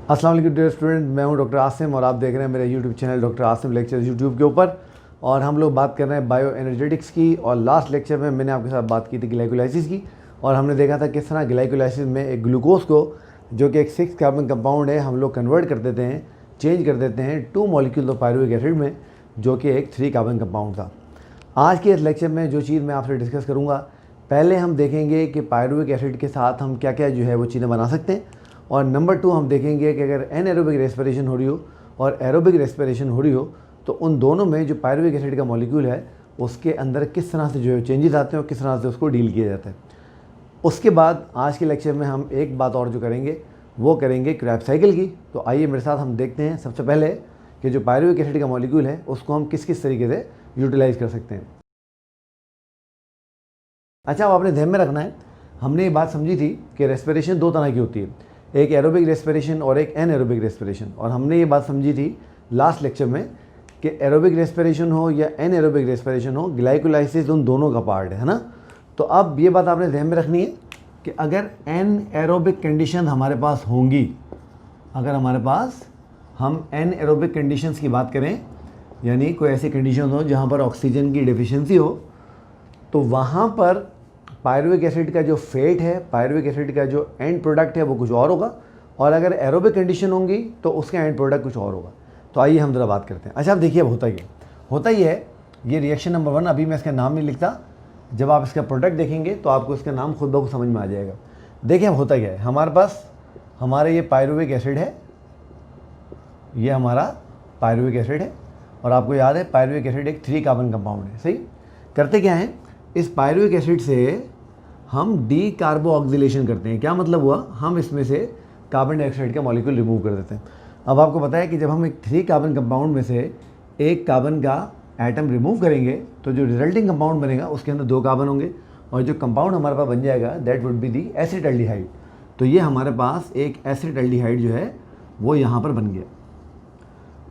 अस्सलाम वालेकुम dear student, मैं हूं डॉक्टर आसिम और आप देख रहे हैं मेरे YouTube channel doctor Asim lectures YouTube के ऊपर। और हम लोग बात कर रहे हैं बायो एनर्जेटिक्स की। और लास्ट लेक्चर में मैंने आपके साथ बात की थी ग्लाइकोलाइसिस की, और हमने देखा था किस तरह ग्लाइकोलाइसिस में एक ग्लूकोज को, जो कि एक 6 कार्बन कंपाउंड है, हम लोग कन्वर्ट कर देते हैं, चेंज कर देते हैं 2 मॉलिक्यूल ऑफ पायरुविक एसिड में, जो कि एक 3 कार्बन कंपाउंड था। आज के इस लेक्चर में जो चीज़ मैं आपसे डिस्कस करूँगा, पहले हम देखेंगे कि पायरुविक एसिड के साथ हम क्या क्या जो है वो चीज़ें बना सकते हैं। और नंबर 2 हम देखेंगे कि अगर एनएरोबिक रेस्पिरेशन हो रही हो और एरोबिक रेस्पिरेशन हो रही हो, तो उन दोनों में जो पायरुविक एसिड का मॉलिक्यूल है उसके अंदर किस तरह से जो है चेंजेस आते हैं और किस तरह से उसको डील किया जाता है। उसके बाद आज के लेक्चर में हम एक बात और जो करेंगे वो करेंगे क्रैब साइकिल की। तो आइए मेरे साथ हम देखते हैं सबसे पहले कि जो पायरुविक एसिड का मॉलिक्यूल है उसको हम किस किस तरीके से यूटिलाइज कर सकते हैं। अच्छा, अब आपने ध्यान में रखना है, हमने ये बात समझी थी कि रेस्पिरेशन 2 तरह की होती है, एक एरोबिक रेस्पिरेशन और एक एनएरोबिक रेस्पिरेशन। और हमने ये बात समझी थी लास्ट लेक्चर में कि एरोबिक रेस्पिरेशन हो या एनएरोबिक रेस्पिरेशन हो, ग्लाइकोलाइसिस उन दोनों का पार्ट है ना। तो अब ये बात आपने ध्यान में रखनी है कि अगर एनएरोबिक कंडीशन हमारे पास होंगी, अगर हमारे पास हम एनएरोबिक कंडीशंस की बात करें, यानी कोई ऐसी कंडीशन हो जहाँ पर ऑक्सीजन की डिफिशियंसी हो, तो वहाँ पर पायरुविक एसिड का जो फेट है, पायरुविक एसिड का जो एंड प्रोडक्ट है वो कुछ और होगा। और अगर एरोबिक कंडीशन होंगी तो उसका एंड प्रोडक्ट कुछ और होगा। तो आइए हम ज़रा बात करते हैं। अच्छा, अब देखिए, अब होता ही है ये रिएक्शन नंबर 1। अभी मैं इसका नाम नहीं लिखता, जब आप इसका प्रोडक्ट देखेंगे तो आपको इसका नाम खुद ब खुद समझ में आ जाएगा। देखिए अब होता क्या है, हमारे पास हमारे ये पायरुविक एसिड है, ये हमारा पायरुविक एसिड है। और आपको याद है पायरुविक एसिड एक 3 कार्बन कंपाउंड है, सही। करते क्या है, इस पायरुविक एसिड से हम डी कार्बोऑक्सिलेशन करते हैं। क्या मतलब हुआ, हम इसमें से कार्बन डाइऑक्साइड का मॉलिक्यूल रिमूव कर देते हैं। अब आपको पता है कि जब हम एक 3 कार्बन कंपाउंड में से एक कार्बन का एटम रिमूव करेंगे तो जो रिजल्टिंग कंपाउंड बनेगा उसके अंदर 2 कार्बन होंगे, और जो कंपाउंड हमारे पास बन जाएगा that would be the acetaldehyde. तो ये हमारे पास एक एसिटाल्डिहाइड जो है वो यहाँ पर बन गया।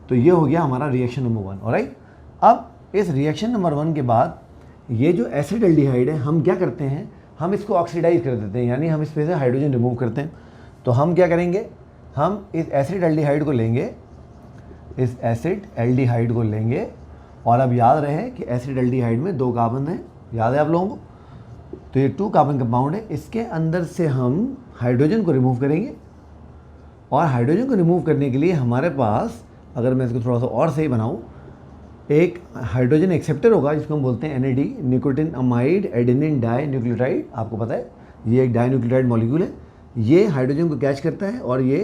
तो ये हो गया हमारा रिएक्शन नंबर 1। ऑलराइट, अब इस रिएक्शन नंबर 1 के बाद ये जो एसिटाल्डिहाइड है, हम क्या करते हैं, हम इसको ऑक्सीडाइज कर देते हैं, यानी हम इसमें से हाइड्रोजन रिमूव करते हैं। तो हम क्या करेंगे, हम इस एसिटाल्डिहाइड को लेंगे, इस एसिटाल्डिहाइड को लेंगे। और अब याद रहे कि एसिटाल्डिहाइड में 2 कार्बन हैं, याद है आप लोगों को। तो ये 2 कार्बन कंपाउंड है, इसके अंदर से हम हाइड्रोजन को रिमूव करेंगे। और हाइड्रोजन को रिमूव करने के लिए हमारे पास, अगर मैं इसको थोड़ा सा और सही बनाऊँ, एक हाइड्रोजन एक्सेप्टर होगा जिसको हम बोलते हैं NAD, nicotinamide adenine dinucleotide. आपको पता है ये एक डाई न्यूक्लियोटाइड मॉलिक्यूल है। ये हाइड्रोजन को कैच करता है और ये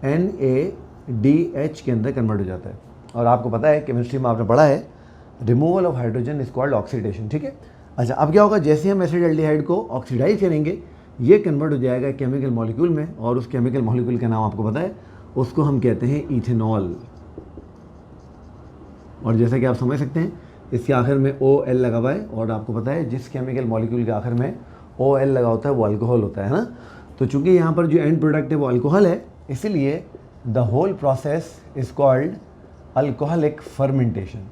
NADH के अंदर कन्वर्ट हो जाता है। और आपको पता है केमिस्ट्री में आपने पढ़ा है, removal of hydrogen is called oxidation, ठीक है। अच्छा, अब क्या होगा, जैसे हम एसिटाल्डिहाइड को ऑक्सीडाइज करेंगे ये कन्वर्ट हो जाएगा केमिकल मॉलिक्यूल में, और उस केमिकल मॉलिक्यूल का नाम आपको पता है, उसको हम कहते हैं इथेनॉल। और जैसा कि आप समझ सकते हैं इसके आखिर में OL लगा हुआ है, और आपको पता है जिस केमिकल मॉलिक्यूल के आखिर में OL लगा होता है वो अल्कोहल होता है ना। तो चूंकि यहाँ पर जो एंड प्रोडक्ट है वो अल्कोहल है, इसीलिए the whole process is called alcoholic fermentation.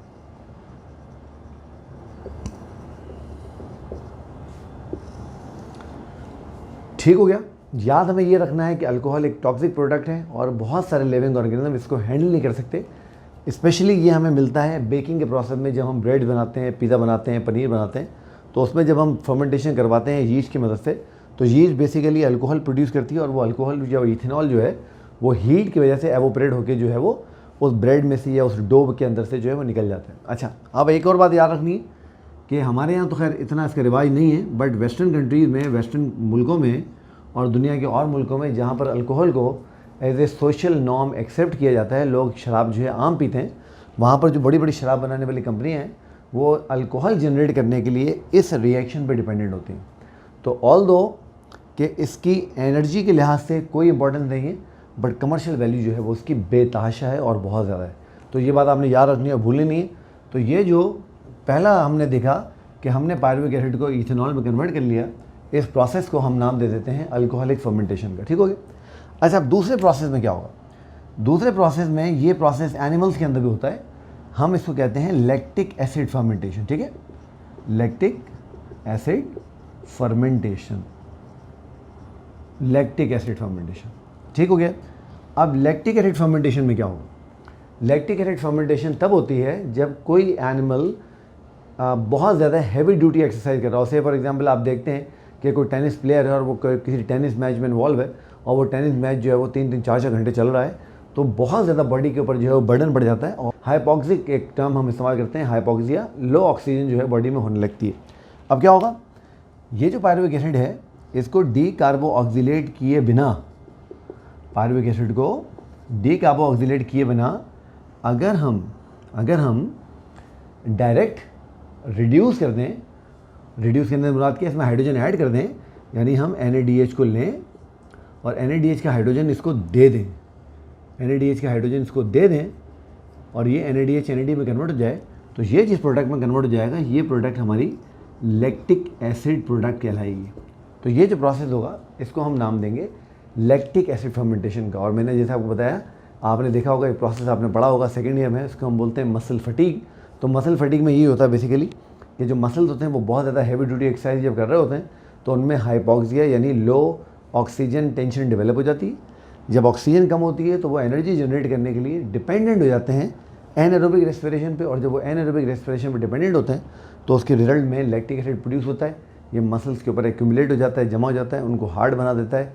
ठीक हो गया। याद हमें ये रखना है कि अल्कोहल एक टॉक्सिक प्रोडक्ट है और बहुत सारे लिविंग ऑर्गेनिज्म इसको हैंडल नहीं कर सकते। स्पेशली ये हमें मिलता है बेकिंग के प्रोसेस में, जब हम ब्रेड बनाते हैं, पिज़्ज़ा बनाते हैं, पनीर बनाते हैं, तो उसमें जब हम फर्मेंटेशन करवाते हैं यीस्ट की मदद से, तो यीस्ट बेसिकली अल्कोहल प्रोड्यूस करती है, और वो अल्कोहल जो इथेनॉल जो है वो हीट की वजह से एवोपरेट होकर जो है वो उस ब्रेड में से या उस डो के अंदर से जो है वो निकल जाता है। अच्छा, अब एक और बात याद रखनी है कि हमारे यहाँ तो खैर इतना इसका रिवाज नहीं है, बट वेस्टर्न कंट्रीज़ में, वेस्टर्न मुल्कों में और दुनिया के और मुल्कों में जहाँ पर अल्कोहल को as a social norm accept किया जाता है, लोग शराब जो है आम पीते हैं, वहाँ पर जो बड़ी बड़ी शराब बनाने वाली कंपनियाँ हैं वो अल्कोहल जनरेट करने के लिए इस रिएक्शन पे डिपेंडेंट होती हैं। तो ऑल दो कि इसकी एनर्जी के लिहाज से कोई इंपॉर्टेंस नहीं है, बट कमर्शियल वैल्यू जो है वो उसकी बेतहाशा है और बहुत ज़्यादा है। तो ये बात आपने याद रखनी है और भूलनी नहीं है। तो ये जो पहला हमने देखा कि हमने पायरुविक एसिड को इथेनॉल में कन्वर्ट कर लिया, इस प्रोसेस को हम नाम दे देते हैं अल्कोहलिक फर्मेंटेशन का। ठीक हो गया। अच्छा, अब दूसरे प्रोसेस में क्या होगा, दूसरे प्रोसेस में, ये प्रोसेस एनिमल्स के अंदर भी होता है, हम इसको कहते हैं लैक्टिक एसिड फर्मेंटेशन। ठीक है, lactic acid fermentation, lactic acid fermentation. ठीक हो गया। अब लैक्टिक एसिड फर्मेंटेशन में क्या होगा? लैक्टिक एसिड फर्मेंटेशन तब होती है जब कोई एनिमल बहुत ज़्यादा हैवी ड्यूटी एक्सरसाइज कर रहा हो। से फॉर एग्जांपल आप देखते हैं कि कोई टेनिस प्लेयर है और वो किसी टेनिस मैच में इन्वॉल्व है और वो टेनिस मैच जो है वो 3-3, 4-4 घंटे चल रहा है, तो बहुत ज़्यादा बॉडी के ऊपर जो है वो बर्डन बढ़ जाता है और हाइपॉक्सिक एक टर्म हम इस्तेमाल करते हैं, हाइपॉक्सिया, लो ऑक्सीजन जो है बॉडी में होने लगती है। अब क्या होगा, ये जो पायरुविक एसिड है इसको डी कार्बोऑक्सिलेट किए बिना, पायरुविक एसिड को डी कार्बोऑक्सिलेट किए बिना अगर हम डायरेक्ट रिड्यूस कर दें, रिड्यूस करने से मुराद क्या, इसमें हाइड्रोजन ऐड कर दें, यानी हम NaDH को लें और NaDH का हाइड्रोजन इसको दे दें, NaDH का हाइड्रोजन इसको दे दें और ये NaDH NAD में कन्वर्ट हो जाए, तो ये जिस प्रोडक्ट में कन्वर्ट हो जाएगा ये प्रोडक्ट हमारी लैक्टिक एसिड प्रोडक्ट कहलाएगी। तो ये जो प्रोसेस होगा इसको हम नाम देंगे लैक्टिक एसिड फर्मेंटेशन का। और मैंने जैसा आपको बताया, आपने देखा होगा एक प्रोसेस आपने पढ़ा होगा सेकेंड ईयर में, इसको हम बोलते हैं मसल फटीग। तो मसल फटीग में ये होता है बेसिकली कि जो मसल्स होते हैं वो बहुत ज़्यादा हैवी ड्यूटी एक्सरसाइज जब कर रहे होते हैं तो उनमें हाइपॉक्सिया यानी लो ऑक्सीजन टेंशन डेवलप हो जाती है। जब ऑक्सीजन कम होती है तो वो एनर्जी जनरेट करने के लिए डिपेंडेंट हो जाते हैं एनाएरोबिक रेस्पिरेशन पे, और जब वो एनाएरोबिक रेस्पिरेशन पे डिपेंडेंट होते हैं तो उसके रिजल्ट में लैक्टिक एसिड प्रोड्यूस होता है। ये मसल्स के ऊपर एक्यूमुलेट हो जाता है, जमा हो जाता है, उनको हार्ड बना देता है,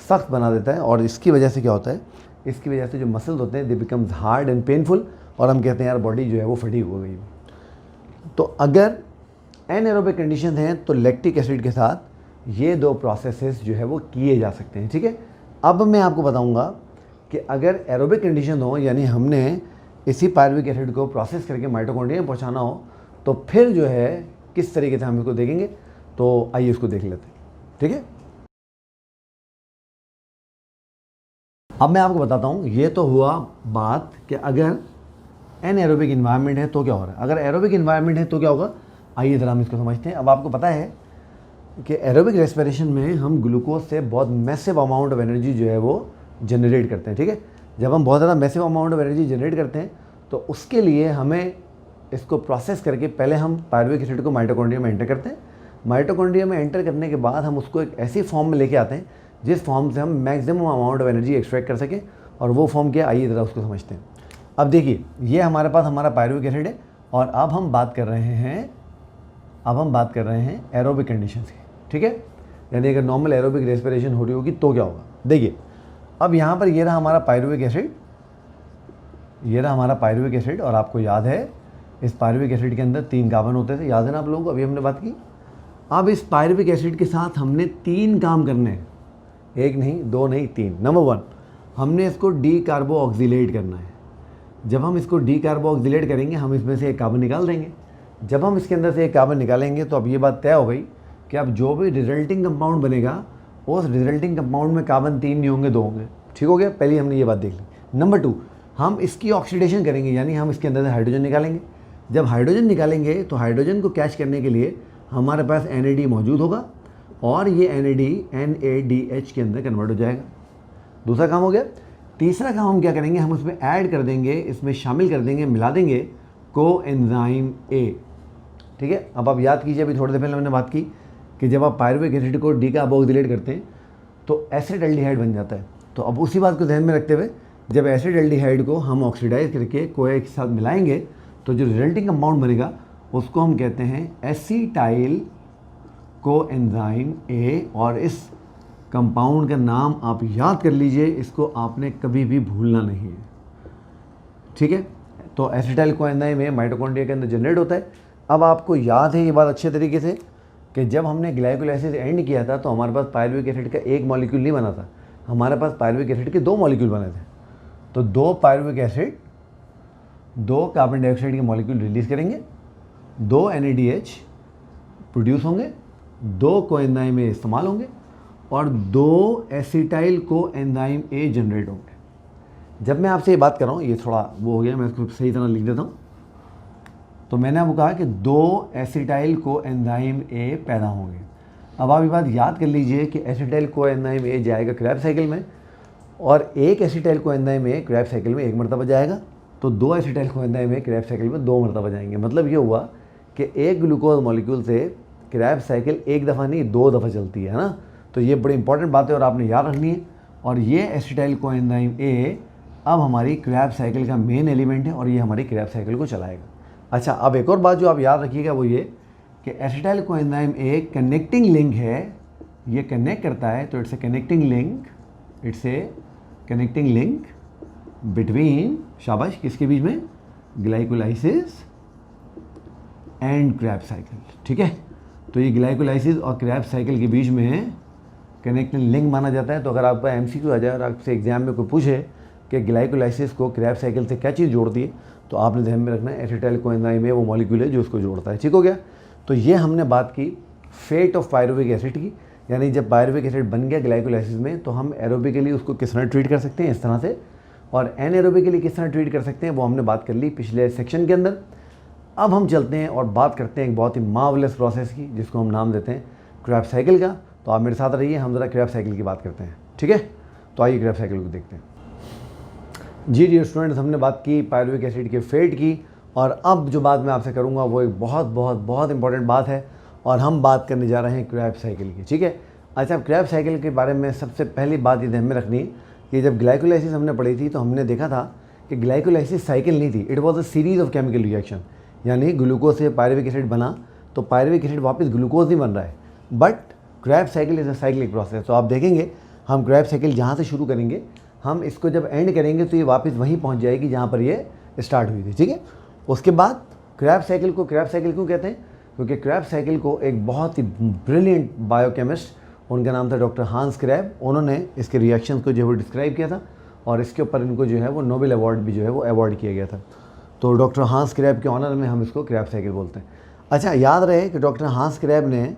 सख्त बना देता है, और इसकी वजह से क्या होता है, इसकी वजह से जो मसल्स होते हैं दे बिकम्स हार्ड एंड पेनफुल और हम कहते हैं यार बॉडी जो है वो फटीग हो गई। तो अगर एनाएरोबिक कंडीशन है तो लैक्टिक एसिड के साथ ये दो प्रोसेसेस जो है वो किए जा सकते हैं। ठीक है, अब मैं आपको बताऊंगा कि अगर एरोबिक कंडीशन हो, यानी हमने इसी पायरुविक एसिड को प्रोसेस करके माइटोकॉन्ड्रिया में पहुंचाना हो, तो फिर जो है किस तरीके से हम इसको देखेंगे। तो आइए इसको देख लेते हैं। ठीक है, अब मैं आपको बताता हूँ, ये तो हुआ बात कि अगर एनाएरोबिक इन्वायरमेंट है तो क्या हो रहा है, अगर एरोबिक इन्वायरमेंट है तो क्या होगा। आइए ज़रा हम इसको समझते हैं। अब आपको पता है कि एरोबिक रेस्पिरेशन में हम ग्लूकोज से बहुत मैसिव अमाउंट ऑफ एनर्जी जो है वो जनरेट करते हैं। ठीक है, जब हम बहुत ज़्यादा massive amount of energy generate करते हैं तो उसके लिए हमें इसको प्रोसेस करके पहले हम पायरुविक एसिड को माइटोकॉन्ड्रिया में एंटर करते हैं। माइटोकॉन्ड्रिया में एंटर करने के बाद हम उसको एक ऐसी फॉर्म में लेके आते हैं जिस फॉर्म से हम maximum amount of energy extract कर सकें, और वो फॉर्म क्या, आइए ज़रा उसको समझते हैं। अब देखिए, ये हमारे पास हमारा पायरुविक एसिड है और अब हम बात कर रहे हैं एरोबिक कंडीशंस की। ठीक है, यानी अगर नॉर्मल एरोबिक रेस्पिरेशन हो रही होगी तो क्या होगा। देखिए, अब यहाँ पर ये रहा हमारा पायरुविक एसिड, और आपको याद है इस पायरुविक एसिड के अंदर 3 कार्बन होते थे, याद है ना आप लोगों को, अभी हमने बात की। अब इस पायरुविक एसिड के साथ हमने 3 काम करने हैं, 1 नहीं 2 नहीं 3। नंबर 1, हमने इसको डी कार्बोऑक्सिलेट करना है। जब हम इसको डी कार्बोऑक्सिलेट करेंगे हम इसमें से एक कार्बन निकाल देंगे। जब हम इसके अंदर से एक कार्बन निकालेंगे तो अब ये बात तय हो गई कि अब जो भी रिजल्टिंग कंपाउंड बनेगा उस रिजल्टिंग कंपाउंड में कार्बन 3 नहीं होंगे, 2 होंगे। ठीक हो गया, पहले हमने ये बात देख ली। नंबर 2, हम इसकी ऑक्सीडेशन करेंगे, यानी हम इसके अंदर से हाइड्रोजन निकालेंगे। जब हाइड्रोजन निकालेंगे तो हाइड्रोजन को कैच करने के लिए हमारे पास NAD मौजूद होगा और ये NAD NADH के अंदर कन्वर्ट हो जाएगा। दूसरा काम हो गया। तीसरा काम हम क्या करेंगे, हम उसमें ऐड कर देंगे, इसमें शामिल कर देंगे, मिला देंगे कोएंजाइम A। ठीक है, अब आप याद कीजिए, अभी थोड़ी देर पहले हमने बात की कि जब आप पायरुविक एसिड को डी कार्बोऑक्सिलेट करते हैं तो एसिडल्डिहाइड बन जाता है। तो अब उसी बात को ध्यान में रखते हुए जब एसिडल्डिहाइड को हम ऑक्सीडाइज करके कोए के साथ मिलाएंगे तो जो रिजल्टिंग कंपाउंड बनेगा उसको हम कहते हैं एसिटाइल कोएंजाइम A, और इस कंपाउंड का नाम आप याद कर लीजिए, इसको आपने कभी भी भूलना नहीं है। ठीक है, तो एसिटाइल कोएंजाइम A माइटोकॉन्ड्रिया के अंदर जनरेट होता है। अब आपको याद है ये बात अच्छे तरीके से कि जब हमने ग्लाइकोलाइसिस एंड किया था तो हमारे पास पायरुविक एसिड का 1 मॉलिक्यूल नहीं बना था, हमारे पास पायरुविक एसिड के 2 मॉलिक्यूल बने थे। तो 2 पायरुविक एसिड 2 कार्बन डाइऑक्साइड के मॉलिक्यूल रिलीज़ करेंगे, 2 NADH प्रोड्यूस होंगे, 2 कोएंजाइम A इस्तेमाल होंगे और 2 एसिटाइल कोएंजाइम A जनरेट होंगे। जब मैं आपसे ये बात कर रहा हूँ, ये थोड़ा वो हो गया, मैं इसको सही तरह लिख देता हूँ। तो मैंने आपको कहा कि 2 एसिटाइल कोएंजाइम A पैदा होंगे। अब आप ये बात याद कर लीजिए कि एसिटाइल कोएंजाइम A जाएगा क्रैब साइकिल में और 1 acetyl coenzyme A Krebs cycle में 1 मरतबा जाएगा, तो 2 acetyl coenzyme A Krebs cycle में 2 मरतबा जाएंगे। मतलब ये हुआ कि एक ग्लूकोज मॉलिक्यूल से क्रैब साइकिल 1 दफ़ा नहीं 2 दफ़ा चलती है ना। तो ये बड़ी इंपॉर्टेंट बात है और आपने याद रखनी है। और ये एसिटाइल कोएंजाइम ए अब हमारी क्रैब साइकिल का मेन एलिमेंट है और ये हमारी क्रैब साइकिल को चलाएगा। अच्छा, अब एक और बात जो आप याद रखिएगा वो ये कि acetyl coenzyme A connecting link है, ये कनेक्ट करता है, तो it's a connecting link between, शाबाश, किसके बीच में, ग्लाइकोलाइसिस एंड क्रैब साइकिल। ठीक है, तो ये ग्लाइकोलाइसिस और क्रैब साइकिल के बीच में कनेक्टिंग लिंक माना जाता है। तो अगर आपका एमसीक्यू आ जाए और आपसे एग्जाम में कोई पूछे कि ग्लाइकोलाइसिस को क्रैब साइकिल से क्या चीज़ जोड़ती है, तो आपने ध्यान में रखना है एसिटाइल कोएंजाइम ए वो मॉलिक्यूल है जो उसको जोड़ता है। ठीक हो गया। तो ये हमने बात की फेट ऑफ पायरुविक एसिड की, यानी जब पायरुविक एसिड बन गया ग्लाइकोलाइसिस में तो हम एरोबिकली उसको किस तरह ट्रीट कर सकते हैं, इस तरह से, और एनएरोबिकली किस तरह ट्रीट कर सकते हैं वो हमने बात कर ली पिछले सेक्शन के अंदर। अब हम चलते हैं और बात करते हैं एक बहुत ही मार्वलेस प्रोसेस की जिसको हम नाम देते हैं क्रैब साइकिल का। तो आप मेरे साथ रहिए, हम ज़रा क्रैब साइकिल की बात करते हैं। ठीक है, तो आइए क्रैब साइकिल को देखते हैं। जी डियर स्टूडेंट्स, हमने बात की पायरुविक एसिड के फेट की, और अब जो बात मैं आपसे करूंगा वो एक बहुत बहुत बहुत इंपॉर्टेंट बात है और हम बात करने जा रहे हैं क्रैब साइकिल की। ठीक है, अच्छा, क्रैब साइकिल के बारे में सबसे पहली बात ये ध्यान में रखनी है कि जब ग्लाइकोलाइसिस हमने पढ़ी थी तो हमने देखा था कि ग्लाइकोलाइसिस साइकिल नहीं थी, it was a series of chemical reaction. यानी ग्लूकोज से पायरुविक एसिड बना तो पायरुविक एसिड वापस ग्लूकोज नहीं बन रहा है, but Krebs cycle is a cyclic process. तो आप देखेंगे हम क्रैब साइकिल जहाँ से शुरू करेंगे, हम इसको जब एंड करेंगे तो ये वापस वहीं पहुँच जाएगी जहाँ पर ये स्टार्ट हुई थी। ठीक है, उसके बाद क्रैब साइकिल को क्रैब साइकिल क्यों कहते हैं, क्योंकि क्रैब साइकिल को एक बहुत ही ब्रिलियंट बायोकेमिस्ट, उनका नाम था डॉक्टर हांस क्रैब, उन्होंने इसके रिएक्शंस को जो है वो डिस्क्राइब किया था और इसके ऊपर इनको जो है वो नोबेल अवार्ड भी जो है वो अवार्ड किया गया था। तो डॉक्टर हांस क्रैब के ऑनर में हम इसको क्रैब साइकिल बोलते हैं। अच्छा, याद रहे कि डॉक्टर हांस क्रैब ने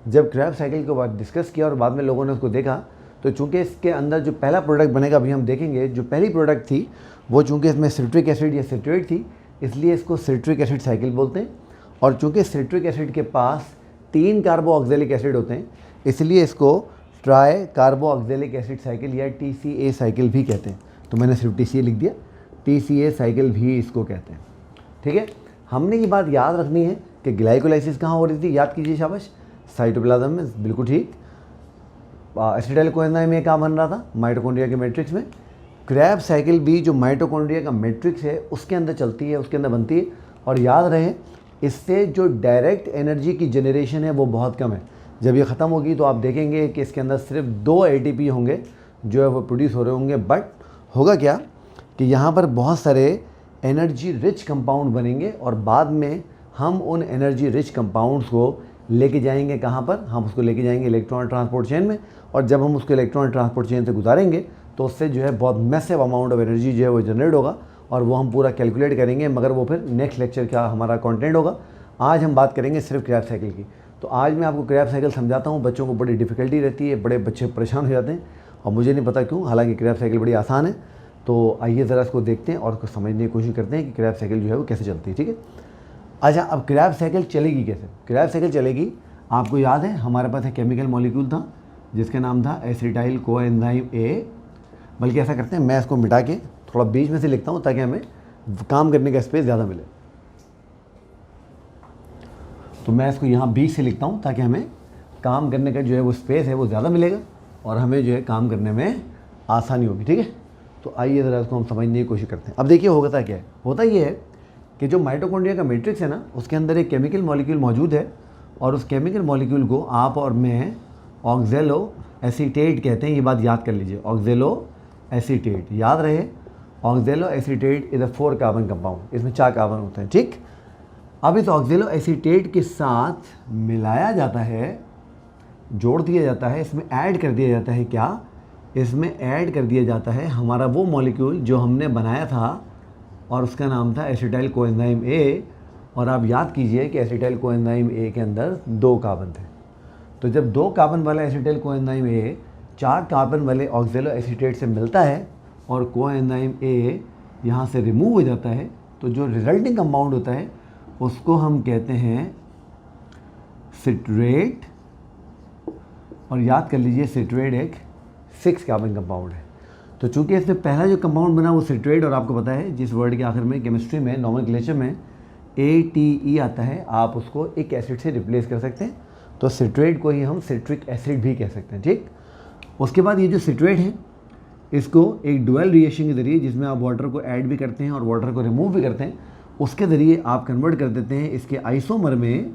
जब क्रैब साइकिल के बाद डिस्कस किया और बाद में लोगों ने उसको देखा, तो चूँकि इसके अंदर जो पहला प्रोडक्ट बनेगा अभी हम देखेंगे, जो पहली प्रोडक्ट थी वो चूँकि इसमें सिट्रिक एसिड या सिट्रेट थी, इसलिए इसको सिट्रिक एसिड साइकिल बोलते हैं। और चूँकि सिट्रिक एसिड के पास 3 कार्बोऑक्जेलिक एसिड होते हैं, इसलिए इसको ट्राई कार्बोऑक्जेलिक एसिड साइकिल या TCA साइकिल भी कहते हैं। तो मैंने सिर्फ TCA लिख दिया, TCA साइकिल भी इसको कहते हैं। ठीक है, हमने ये बात याद रखनी है कि ग्लाइकोलाइसिस कहाँ हो रही थी, याद कीजिए, शाबाश, साइटोप्लाज्म में, बिल्कुल ठीक। एसिटाइल कोएंजाइम ए कहाँ बन रहा था, माइटोकॉन्ड्रिया के मैट्रिक्स में। क्रैब साइकिल भी जो माइटोकॉन्ड्रिया का मैट्रिक्स है उसके अंदर चलती है, उसके अंदर बनती है। और याद रहे इससे जो डायरेक्ट एनर्जी की जनरेशन है वो बहुत कम है। जब ये ख़त्म होगी तो आप देखेंगे कि इसके अंदर सिर्फ 2 ATP होंगे जो है वो प्रोड्यूस हो रहे होंगे, बट होगा क्या कि यहाँ पर बहुत सारे एनर्जी रिच कंपाउंड बनेंगे और बाद में हम उन एनर्जी रिच कंपाउंड्स को लेके जाएंगे कहाँ पर, हम उसको लेके जाएंगे इलेक्ट्रॉन ट्रांसपोर्ट चेन में, और जब हम उसको इलेक्ट्रॉन ट्रांसपोर्ट चेन से गुजारेंगे तो उससे जो है बहुत मैसिव अमाउंट ऑफ एनर्जी जो है वो जनरेट होगा और वो हम पूरा कैलकुलेट करेंगे, मगर वो फिर नेक्स्ट लेक्चर का हमारा कंटेंट होगा। आज हम बात करेंगे सिर्फ क्रैब साइकिल की। तो आज मैं आपको क्रैब साइकिल समझाता हूँ, बच्चों को बड़ी डिफ़िकल्टी रहती है, बड़े बच्चे परेशान हो जाते हैं और मुझे नहीं पता क्यों, हालांकि क्रैब साइकिल बड़ी आसान है। तो आइए ज़रा इसको देखते हैं और उसको समझने की कोशिश करते हैं कि क्रैब साइकिल जो है वो कैसे चलती है। ठीक है, अच्छा, अब क्रैब साइकिल चलेगी कैसे। क्रैब साइकिल चलेगी, आपको याद है हमारे पास एक केमिकल मॉलिक्यूल था जिसका नाम था एसिटाइल कोएंजाइम ए। बल्कि ऐसा करते हैं, मैं इसको मिटा के थोड़ा बीच में से लिखता हूँ ताकि हमें काम करने का स्पेस ज़्यादा मिले। तो मैं इसको यहाँ बीच से लिखता हूँ ताकि हमें काम करने का जो है वो स्पेस है वो ज़्यादा मिलेगा और हमें जो है काम करने में आसानी होगी। ठीक है, तो आइए ज़रा इसको हम समझने की कोशिश करते हैं। अब देखिए होता क्या है, होता ये है कि जो माइटोकॉन्ड्रिया का मैट्रिक्स है ना, उसके अंदर एक केमिकल मॉलिक्यूल मौजूद है और उस केमिकल मॉलिक्यूल को आप और मैं ऑक्जेलो एसीटेट कहते हैं। ये बात याद कर लीजिए, ऑक्जेलो एसीटेट, याद रहे ऑक्जेलो acetate is a 4 carbon compound, इसमें 4 कार्बन होते हैं। ठीक, अब इस ऑक्जेलो एसीटेट के साथ मिलाया जाता है, जोड़ दिया जाता है, इसमें ऐड कर दिया जाता है, क्या इसमें ऐड कर दिया जाता है हमारा वो मॉलिक्यूल जो हमने बनाया था और उसका नाम था एसिटाइल कोएंजाइम ए। और आप याद कीजिए कि एसिटाइल कोएंजाइम ए के अंदर 2 कार्बन थे। तो जब 2 कार्बन वाला एसिटाइल कोएंजाइम ए 4 कार्बन वाले ऑक्जेलो एसीटेट से मिलता है और कोएंजाइम ए यहाँ से रिमूव हो जाता है, तो जो रिजल्टिंग कंपाउंड होता है उसको हम कहते हैं सिट्रेट। और याद कर लीजिए सिट्रेट एक 6 कार्बन कंपाउंड है। तो चूंकि इसमें पहला जो कंपाउंड बना वो सिट्रेट, और आपको पता है जिस वर्ड के आखिर में केमिस्ट्री में नॉमेनक्लेचर में ATE आता है, आप उसको एक एसिड से रिप्लेस कर सकते हैं। तो सिट्रेट को ही हम सिट्रिक एसिड भी कह सकते हैं। ठीक, उसके बाद ये जो सिट्रेट है इसको एक डुअल रिएक्शन के ज़रिए, जिसमें आप वाटर को ऐड भी करते हैं और वाटर को रिमूव भी करते हैं, उसके ज़रिए आप कन्वर्ट कर देते हैं इसके आइसोमर में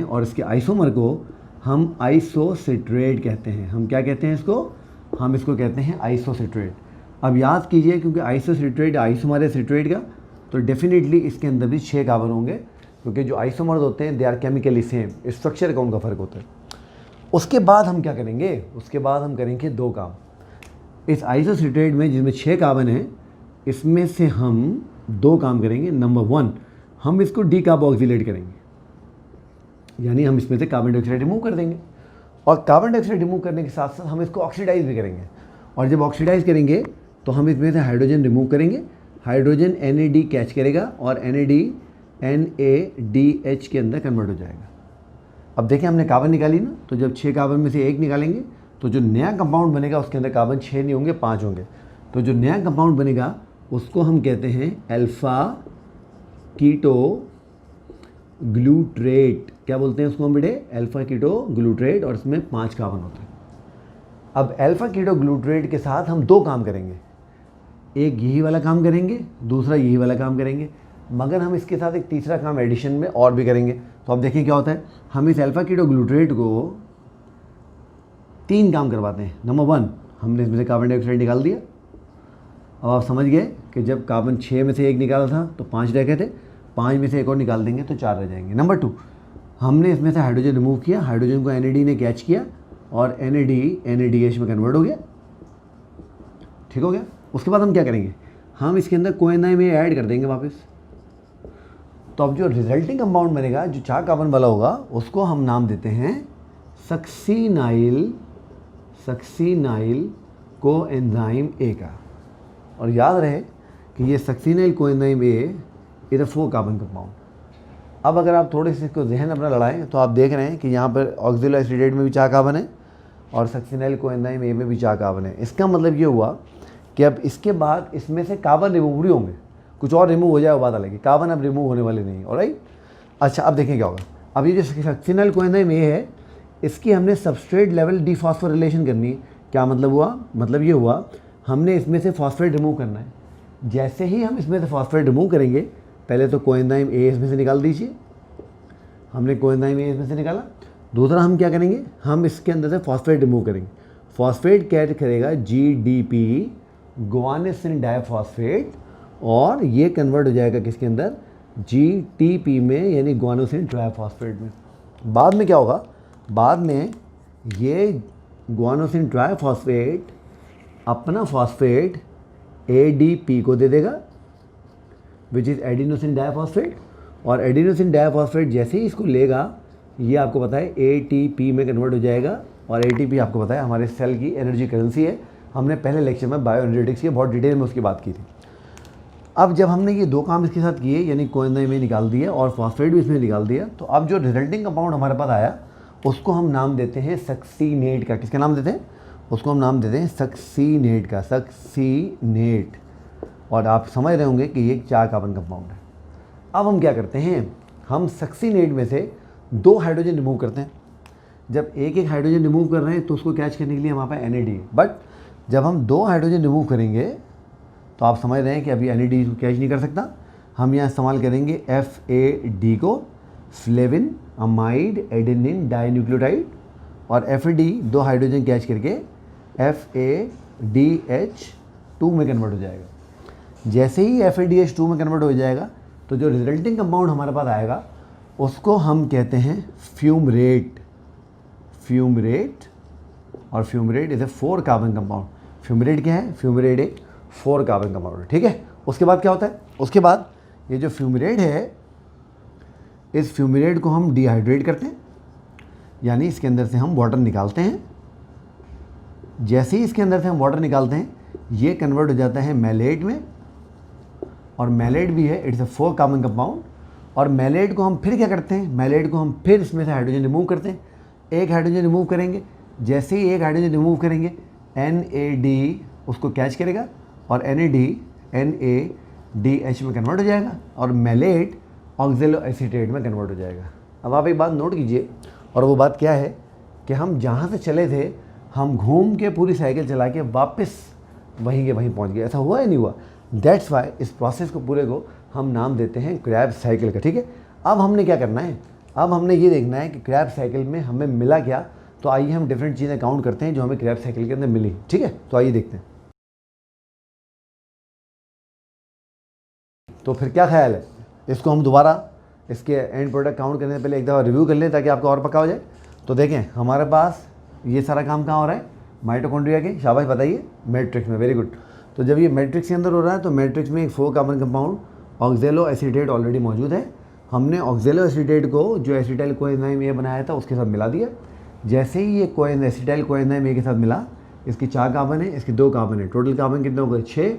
और इसके आइसोमर को हम आइसोसिट्रेट कहते हैं। हम क्या कहते हैं इसको? हम इसको कहते हैं आइसोसिट्रेट। अब याद कीजिए, क्योंकि आइसोसिट्रेट आइसोमर है सिट्रेट का, तो डेफिनेटली इसके अंदर भी 6 कार्बन होंगे, क्योंकि जो आइसोमर्स होते हैं they are chemically same, structure का उनका फ़र्क होता है। उसके बाद हम क्या करेंगे? उसके बाद हम करेंगे 2 काम। इस आइसोसिट्रेट में जिसमें 6 कार्बन हैं, इसमें से हम 2 काम करेंगे। नंबर 1, हम इसको डीकार्बोक्सिलेट करेंगे, यानी हम इसमें से कार्बन डाइऑक्साइड रिमूव कर देंगे, और कार्बन डाइऑक्साइड रिमूव करने के साथ साथ हम इसको ऑक्सीडाइज भी करेंगे। और जब ऑक्सीडाइज करेंगे तो हम इसमें से हाइड्रोजन रिमूव करेंगे, हाइड्रोजन NAD कैच करेगा और NAD NADH के अंदर कन्वर्ट हो जाएगा। अब देखें, हमने कार्बन निकाली ना, तो जब 6 कार्बन में से 1 निकालेंगे तो जो नया कंपाउंड बनेगा उसके अंदर कार्बन 6 नहीं होंगे, 5 होंगे। तो जो नया कंपाउंड बनेगा उसको हम कहते हैं अल्फा कीटो ग्लूट्रेट। क्या बोलते हैं उसको हम बेटे? अल्फा कीटो ग्लूट्रेट, और इसमें 5 कार्बन होते हैं। अब अल्फा कीटो ग्लूट्रेट के साथ हम 2 काम करेंगे, एक यही वाला काम करेंगे, दूसरा यही वाला काम करेंगे, मगर हम इसके साथ एक तीसरा काम एडिशन में और भी करेंगे। तो अब देखें क्या होता है, हम इस अल्फा कीटो ग्लूट्रेट को 3 काम करवाते हैं। नंबर 1, हमने इसमें से कार्बन डाइऑक्साइड निकाल दिया। अब आप समझ गए कि जब कार्बन 6 में से 1 निकाला था तो 5 रह गए थे, 5 में से 1 और निकाल देंगे तो 4 रह जाएंगे। नंबर 2, हमने इसमें से हाइड्रोजन रिमूव किया, हाइड्रोजन को NAD ने कैच किया और NAD NADH में कन्वर्ट हो गया। ठीक हो गया? उसके बाद हम क्या करेंगे? हम इसके अंदर कोएंजाइम में ऐड कर देंगे वापस। तो अब जो रिजल्टिंग कंपाउंड बनेगा, जो 4 कार्बन वाला होगा, उसको हम नाम देते हैं सक्सीनाइल कोएंजाइम A का। और याद रहे कि ये succinyl coenzyme A is a 4 carbon compound. अब अगर आप थोड़े से इसको जहन अपना लड़ाएं तो आप देख रहे हैं कि यहाँ पर ऑक्सिलो एसिटेट में भी 4 कार्बन है और सक्सीनाइल कोएंजाइम A में भी 4 कार्बन है। इसका मतलब ये हुआ कि अब इसके बाद इसमें से कार्बन रिमूव नहीं होंगे, कुछ और रिमूव हो जाए वो बात अलग है, कार्बन अब रिमूव होने वाले नहीं। ऑलराइट, अच्छा अब देखें क्या होगा। अब ये जो सक्सीनाइल कोएंजाइम A है, इसकी हमने सबस्ट्रेट लेवल डीफॉस्फोरिलेशन करनी है। क्या मतलब हुआ? मतलब ये हुआ हमने इसमें से फॉस्फेट रिमूव करना है। जैसे ही हम इसमें से फॉस्फेट रिमूव करेंगे, पहले तो कोएंजाइम A इसमें से निकाल दीजिए, हमने कोएंजाइम A इसमें से निकाला। दूसरा हम क्या करेंगे? हम इसके अंदर से फॉस्फेट रिमूव करेंगे। फॉस्फेट क्या करेगा? GDP गुआनिसिन डाइफॉस्फेट, और ये कन्वर्ट हो जाएगा किसके अंदर? GTP में, यानी गुआनोसिन ट्राइफॉस्फेट में। बाद में क्या होगा? बाद में ये गुआनोसिन ट्राइफॉस्फेट अपना फॉस्फेट ADP को दे देगा, विच इज़ एडिनोसिन डाइफॉस्फेट, और एडिनोसिन डाइफॉस्फेट जैसे ही इसको लेगा, ये आपको पता है ATP में कन्वर्ट हो जाएगा। और ATP आपको पता है हमारे सेल की एनर्जी करेंसी है। हमने पहले लेक्चर में बायो एनर्जेटिक्स की बहुत डिटेल में उसकी बात की थी। अब जब हमने ये 2 काम इसके साथ किए, यानी कोएंजाइम में निकाल दिया और फॉस्फेट भी इसमें निकाल दिया, तो अब जो रिजल्टिंग कंपाउंड हमारे पास आया उसको हम नाम देते हैं सक्सीनेट का। किसका नाम देते हैं? उसको हम नाम देते हैं सक्सीनेट का, सक्सीनेट। और आप समझ रहे होंगे कि ये 4 कार्बन कंपाउंड है। अब हम क्या करते हैं? हम सक्सीनेट में से 2 हाइड्रोजन रिमूव करते हैं। जब एक हाइड्रोजन रिमूव कर रहे हैं तो उसको कैच करने के लिए हमारे पास NAD है, बट जब हम 2 हाइड्रोजन रिमूव करेंगे तो आप समझ रहे हैं कि अभी NAD को कैच नहीं कर सकता। हम यहाँ इस्तेमाल करेंगे FAD को, फ्लेविन अमाइड एडेनिन डाइन्यूक्लियोटाइड, और FAD 2 हाइड्रोजन कैच करके FADH2 में कन्वर्ट हो जाएगा। जैसे ही FADH2 में कन्वर्ट हो जाएगा तो जो रिजल्टिंग कंपाउंड हमारे पास आएगा उसको हम कहते हैं फ्यूमरेट। और fumarate is a 4 carbon compound. Fumarate क्या है? फ्यूमरेट एक 4 कार्बन कंपाउंड है। ठीक है, उसके बाद क्या होता है? उसके बाद ये जो फ्यूमरेट है, इस फ्यूमरेट को हम डिहाइड्रेट करते हैं, यानी इसके अंदर से हम वाटर निकालते हैं। जैसे ही इसके अंदर से हम वाटर निकालते हैं, ये कन्वर्ट हो जाता है मैलेट में, और मैलेट भी है, इट्स ए 4 कार्बन कंपाउंड। और मैलेट को हम फिर क्या करते हैं? मैलेट को हम फिर इसमें से हाइड्रोजन रिमूव करते हैं। एक हाइड्रोजन रिमूव करेंगे, जैसे ही एक हाइड्रोजन रिमूव करेंगे NAD उसको कैच करेगा और NAD NADH में कन्वर्ट हो जाएगा, और मैलेट ऑक्जेलो एसीटेट में कन्वर्ट हो जाएगा। अब आप एक बात नोट कीजिए, और वो बात क्या है कि हम जहाँ से चले थे हम घूम के पूरी साइकिल चला के वापस वहीं के वहीं पहुंच गए। ऐसा हुआ या नहीं हुआ? दैट्स वाई इस प्रोसेस को पूरे को हम नाम देते हैं क्रैब साइकिल का। ठीक है, अब हमने क्या करना है, अब हमने ये देखना है कि क्रैब साइकिल में हमें मिला क्या। तो आइए हम डिफरेंट चीज़ें काउंट करते हैं जो हमें क्रैब साइकिल के अंदर मिली। ठीक है, तो आइए देखते हैं। तो फिर क्या ख्याल है, इसको हम दोबारा इसके एंड प्रोडक्ट काउंट करने से पहले एक दफ़ा रिव्यू कर लें ताकि आपको और पक्का हो जाए। तो देखें हमारे पास ये सारा काम कहाँ हो रहा है, माइटोकॉन्ड्रिया के, शाबाश बताइए, मैट्रिक्स में, वेरी गुड। तो जब ये मैट्रिक्स के अंदर हो रहा है तो मैट्रिक्स में एक 4 कार्बन कंपाउंड ऑक्जेलो एसीटेट ऑलरेडी मौजूद है। हमने ऑक्जेलो एसीटेट को जो एसिटाइल कोएंजाइम ए बनाया था उसके साथ मिला दिया। जैसे ही ये एसिटाइल कोएंजाइम ए के साथ मिला, इसकी 4 कार्बन है, इसकी 2 कार्बन है, टोटल कार्बन कितने हो गए 6।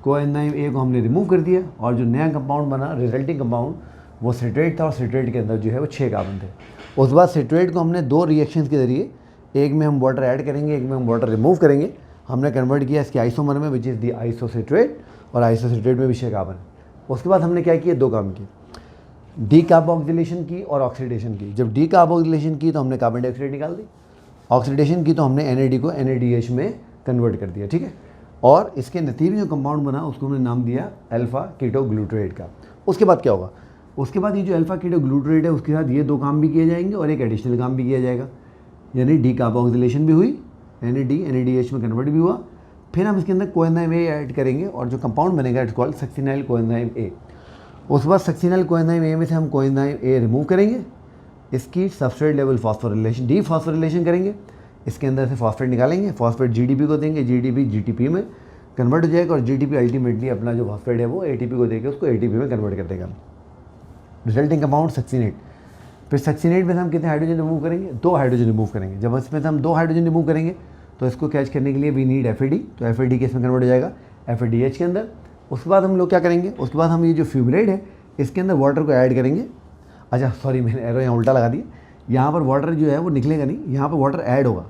कोएंजाइम ए को हमने रिमूव कर दिया और जो नया कंपाउंड बना रिजल्टिंग कंपाउंड वो सिट्रेट था और सिट्रेट के अंदर जो है वो 6 कार्बन थे। उस बाद सिट्रेट को हमने 2 रिएक्शंस के ज़रिए, एक में हम वाटर ऐड करेंगे, एक में हम वाटर रिमूव करेंगे, हमने कन्वर्ट किया इसके आइसोमर में विच इज़ दी आइसोसिट्रेट, और आइसोसिट्रेट में भी 6 कार्बन है। उसके बाद हमने क्या किया, 2 काम किए, डीकार्बोक्सिलेशन की और ऑक्सीडेशन की। जब डीकार्बोक्सिलेशन की तो हमने कार्बन डाइऑक्साइड निकाल दी, ऑक्सीडेशन की तो हमने NAD को NADH में कन्वर्ट कर दिया। ठीक है, और इसके नतीजे में जो कंपाउंड बना उसको हमने नाम दिया अल्फा कीटोग्लूटरेट का। उसके बाद क्या होगा, उसके बाद ये जो अल्फा कीटोग्लूटरेट है उसके साथ ये 2 काम भी किए जाएंगे और एक एडिशनल काम भी किया जाएगा, यानी डीकार्बोक्सिलेशन भी हुई, NAD NADH में कन्वर्ट भी हुआ। फिर हम इसके अंदर कोएंजाइम ए ऐड करेंगे और जो कंपाउंड बनेगा it's called succinyl coenzyme A. उस बाद सक्सिनाइल कोएंजाइम ए में से हम कोएंजाइम ए रिमूव करेंगे, इसकी सबस्ट्रेट लेवल फॉस्फोरिलेशन डीफॉस्फोरिलेशन करेंगे, इसके अंदर से फॉस्फेट निकालेंगे, फॉस्फेट GDP को देंगे, GDP GTP में कन्वर्ट हो जाएगा और GTP अल्टीमेटली अपना जो फॉस्फेट है वो ATP को देकर उसको ATP में कन्वर्ट कर देगा, रिजल्टिंग कंपाउंड सक्सिनेट। फिर सक्सिनेट में से हम कितने हाइड्रोजन रिमूव करेंगे, 2 हाइड्रोजन रिमूव करेंगे। जब इसमें से हम 2 हाइड्रोजन रिमूव करेंगे तो इसको कैच करने के लिए वी नीड FAD, तो FAD के इसमें कन्वर्ट हो जाएगा FADH के अंदर। उसके बाद हम लोग क्या करेंगे, उसके बाद हम ये जो फ्यूमरेट है इसके अंदर वाटर को ऐड करेंगे। अच्छा सॉरी, मैंने एरो यहाँ उल्टा लगा दिया, यहाँ पर वाटर जो है वो निकलेगा नहीं, यहाँ पर वाटर ऐड होगा।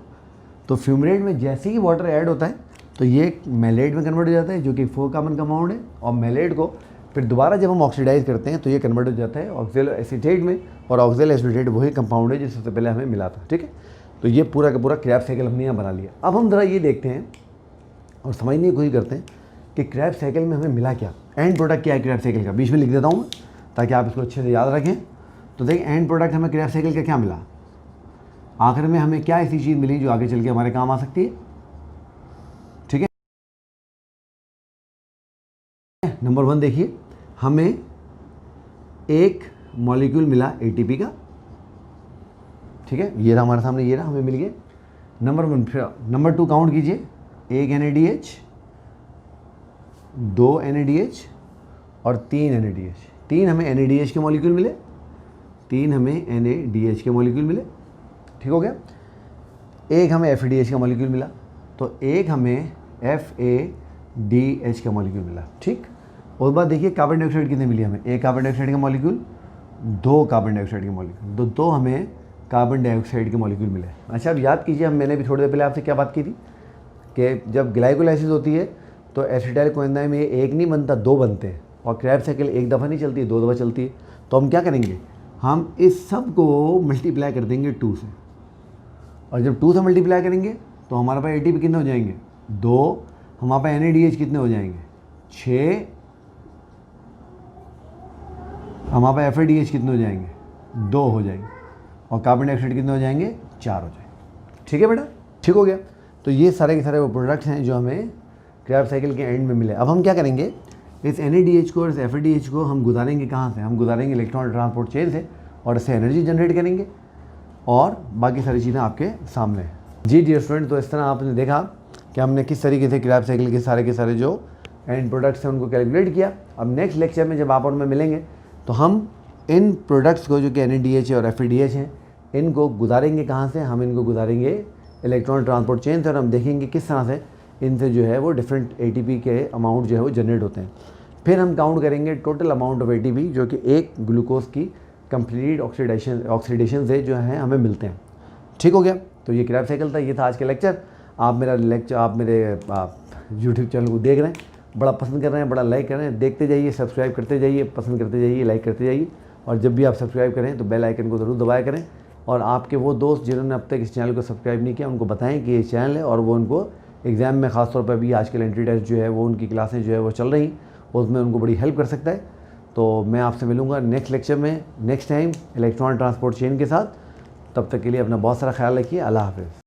तो फ्यूमरेट में जैसे ही वाटर ऐड होता है तो ये मेलेट में कन्वर्ट हो जाता है जो कि 4 कार्बन कंपाउंड है, और मेलेट को फिर दोबारा जब हम ऑक्सीडाइज करते हैं तो ये कन्वर्ट हो जाता है ऑक्जेलो एसीटेट में, और ऑक्जेलो एसीटेट वही कंपाउंड है जो सबसे पहले हमें मिला था। ठीक है, तो ये पूरा का पूरा क्रैब साइकिल हमने यहाँ बना लिया। अब हम ज़रा ये देखते हैं और समझने की कोशिश करते हैं कि क्रैब साइकिल में हमें मिला क्या, एंड प्रोडक्ट क्या है क्रैब साइकिल का, बीच में लिख देता हूँ ताकि आप इसको अच्छे से याद रखें। तो देखिए एंड प्रोडक्ट हमें क्रैब साइकिल का क्या मिला, आखिर में हमें क्या ऐसी चीज़ मिली जो आगे चल के हमारे काम आ सकती है। ठीक है, नंबर 1 देखिए, हमें एक मॉलिक्यूल मिला ATP का। ठीक है, ये रहा हमारे सामने, ये रहा, हमें मिल गया नंबर 1। फिर नंबर 2 काउंट कीजिए, 1 NADH, 2 NADH और 3 NADH। 3 हमें NADH के मॉलिक्यूल मिले, 3 हमें NADH के मॉलिक्यूल मिले। ठीक हो गया, एक हमें FADH का मॉलिक्यूल मिला, तो एक हमें FADH का मॉलिक्यूल मिला। ठीक, और बाद देखिए कार्बन डाइऑक्साइड कितने मिली हमें, एक कार्बन डाइऑक्साइड का मॉलिक्यूल, 2 कार्बन डाइऑक्साइड के मॉलिक्यूल, तो 2 हमें कार्बन डाइऑक्साइड के मॉलिक्यूल मिले। अच्छा अब याद कीजिए, हम मैंने भी थोड़ी देर पहले आपसे क्या बात की थी कि जब ग्लाइकोलाइसिस होती है तो एसिटाइल कोएंजाइम में एक नहीं बनता, 2 बनते हैं, और क्रैब साइकिल एक दफ़ा नहीं चलती है, 2 दफ़ा चलती है। तो हम क्या करेंगे, हम इस सब को मल्टीप्लाई कर देंगे 2 से, और जब 2 से मल्टीप्लाई करेंगे तो हमारे पास ATP कितने हो जाएंगे, 2, हमारे पास NADH कितने हो जाएंगे, 6, हमारे पास FADH कितने हो जाएंगे, 2 हो जाएंगे, और कार्बन डाइऑक्साइड कितने हो जाएंगे, 4 हो जाएंगे। ठीक है बेटा, ठीक हो गया। तो ये सारे के सारे वो प्रोडक्ट्स हैं जो हमें क्रैब साइकिल के एंड में मिले। अब हम क्या करेंगे, इस NADH को और इस FADH को हम गुजारेंगे कहाँ से, हम गुजारेंगे इलेक्ट्रॉन ट्रांसपोर्ट चेन से, और इससे एनर्जी जनरेट करेंगे, और बाकी सारी चीज़ें आपके सामने हैं। जी डियर स्टूडेंट, तो इस तरह आपने देखा कि हमने किस तरीके से क्रैब साइकिल के सारे जो एंड प्रोडक्ट्स हैं उनको कैलकुलेट किया। अब नेक्स्ट लेक्चर में जब आप और मैं मिलेंगे तो हम इन प्रोडक्ट्स को जो कि NADH और FADH हैं इनको गुजारेंगे कहाँ से, हम इनको गुजारेंगे इलेक्ट्रॉन ट्रांसपोर्ट चेन से, और हम देखेंगे किस तरह से इनसे जो है वो डिफरेंट ATP के अमाउंट जो है वो जनरेट होते हैं। फिर हम काउंट करेंगे टोटल अमाउंट ऑफ ATP जो कि एक ग्लूकोज की कंप्लीट ऑक्सीडेशन से जो है हमें मिलते हैं। ठीक हो गया, तो ये क्रैब साइकिल था, ये था आज का लेक्चर। आप मेरे यूट्यूब चैनल को देख रहे हैं, बड़ा पसंद कर रहे हैं, बड़ा लाइक कर रहे हैं, देखते जाइए, सब्सक्राइब करते जाइए, पसंद करते जाइए, लाइक करते जाइए, और जब भी आप सब्सक्राइब करें तो बेल आइकन को ज़रूर दबाया करें और आपके वो दोस्त जिन्होंने अब तक इस चैनल को सब्सक्राइब नहीं किया उनको बताएं कि ये चैनल है, और वो उनको एग्ज़ाम में ख़ास तौर पर भी आजकल एंट्री टेस्ट जो है वो उनकी क्लासें जो है वो चल रही, उसमें उनको बड़ी हेल्प कर सकता है। तो मैं आपसे मिलूँगा नेक्स्ट लेक्चर में next time electronic transport chain के साथ। तब तक के लिए अपना बहुत सारा ख्याल रखिए। अल्लाह हाफ़िज़।